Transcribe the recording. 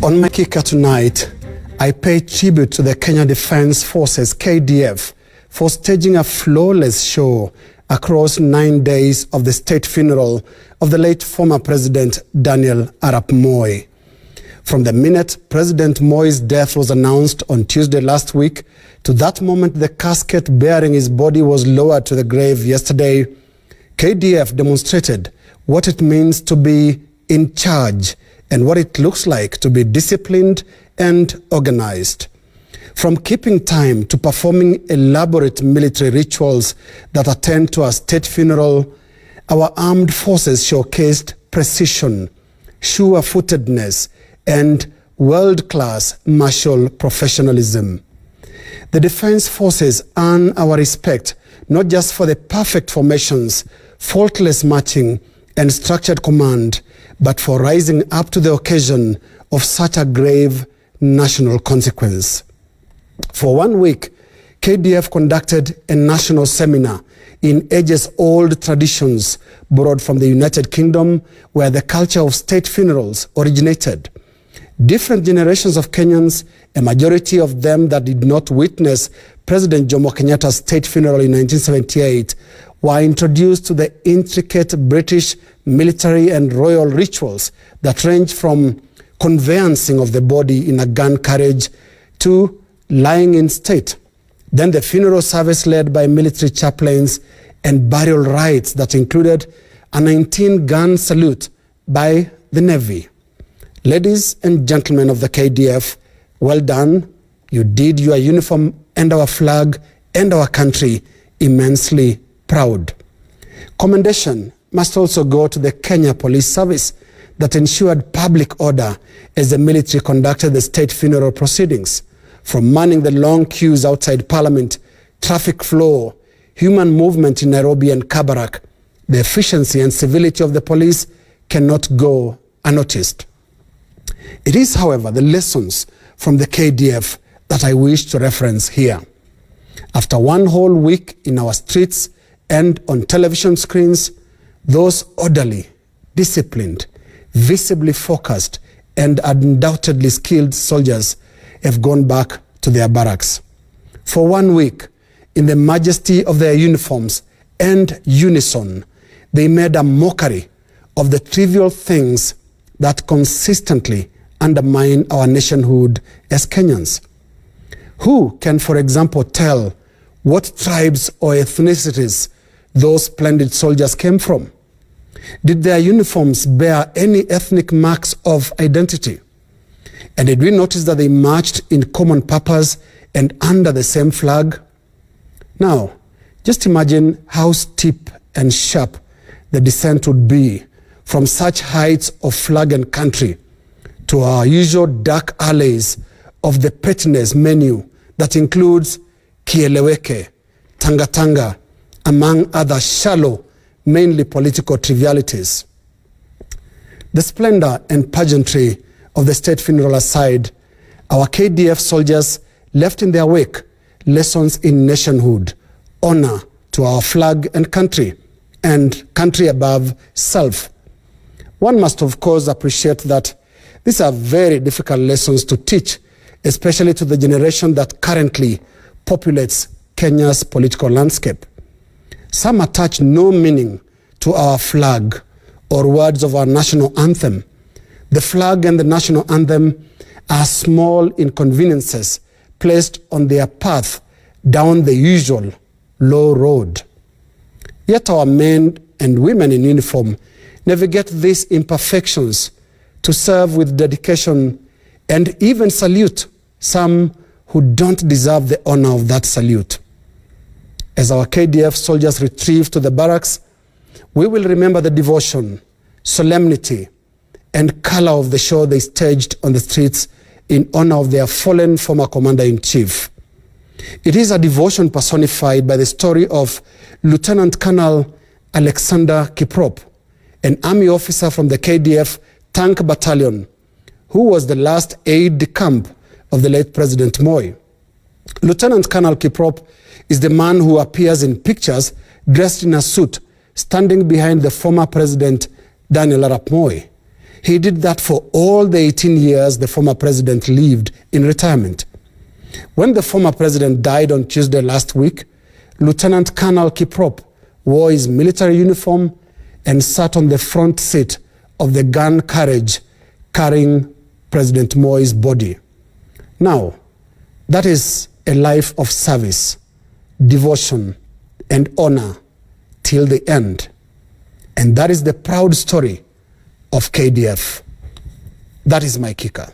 On my kicker tonight, I pay tribute to the Kenya Defence Forces, KDF, for staging a flawless show across 9 days of the state funeral of the late former President Daniel Arap Moi. From the minute President Moi's death was announced on Tuesday last week to that moment the casket bearing his body was lowered to the grave yesterday, KDF demonstrated what it means to be in charge and what it looks like to be disciplined and organized. From keeping time to performing elaborate military rituals that attend to a state funeral, our armed forces showcased precision, sure-footedness, and world-class martial professionalism. The Defense Forces earn our respect not just for the perfect formations, faultless marching, and structured command, but for rising up to the occasion of such a grave national consequence. For 1 week, KDF conducted a national seminar in ages-old traditions borrowed from the United Kingdom, where the culture of state funerals originated. Different generations of Kenyans, a majority of them that did not witness President Jomo Kenyatta's state funeral in 1978, were introduced to the intricate British military and royal rituals that range from conveyancing of the body in a gun carriage to lying in state. Then the funeral service led by military chaplains and burial rites that included a 19-gun salute by the Navy. Ladies and gentlemen of the KDF, well done. You did your uniform and our flag and our country immensely proud. Commendation must also go to the Kenya Police Service that ensured public order as the military conducted the state funeral proceedings. From manning the long queues outside Parliament, traffic flow, human movement in Nairobi and Kabarak, the efficiency and civility of the police cannot go unnoticed. It is, however, the lessons from the KDF that I wish to reference here. After one whole week in our streets and on television screens, those orderly, disciplined, visibly focused, and undoubtedly skilled soldiers have gone back to their barracks. For 1 week, in the majesty of their uniforms and unison, they made a mockery of the trivial things that consistently undermine our nationhood as Kenyans. Who can, for example, tell what tribes or ethnicities those splendid soldiers came from? Did their uniforms bear any ethnic marks of identity? And did we notice that they marched in common purpose and under the same flag? Now, just imagine how steep and sharp the descent would be from such heights of flag and country to our usual dark alleys of the pettiness menu that includes kieleweke, tangatanga, among other shallow, mainly political trivialities. The splendor and pageantry of the state funeral aside, our KDF soldiers left in their wake lessons in nationhood, honor to our flag and country above self. One must, of course, appreciate that these are very difficult lessons to teach, especially to the generation that currently populates Kenya's political landscape. Some attach no meaning to our flag or words of our national anthem. The flag and the national anthem are small inconveniences placed on their path down the usual low road. Yet our men and women in uniform navigate these imperfections to serve with dedication and even salute some who don't deserve the honor of that salute. As our KDF soldiers retrieve to the barracks, we will remember the devotion, solemnity, and color of the show they staged on the streets in honor of their fallen former commander-in-chief. It is a devotion personified by the story of Lieutenant Colonel Alexander Kiprop, an army officer from the KDF Tank Battalion, who was the last aide-de-camp of the late President Moi. Lieutenant Colonel Kiprop is the man who appears in pictures dressed in a suit, standing behind the former President Daniel Arap Moi. He did that for all the 18 years the former president lived in retirement. When the former president died on Tuesday last week, Lieutenant Colonel Kiprop wore his military uniform and sat on the front seat of the gun carriage carrying President Moi's body. Now, that is a life of service, devotion, and honor till the end. And that is the proud story of KDF. That is my kicker.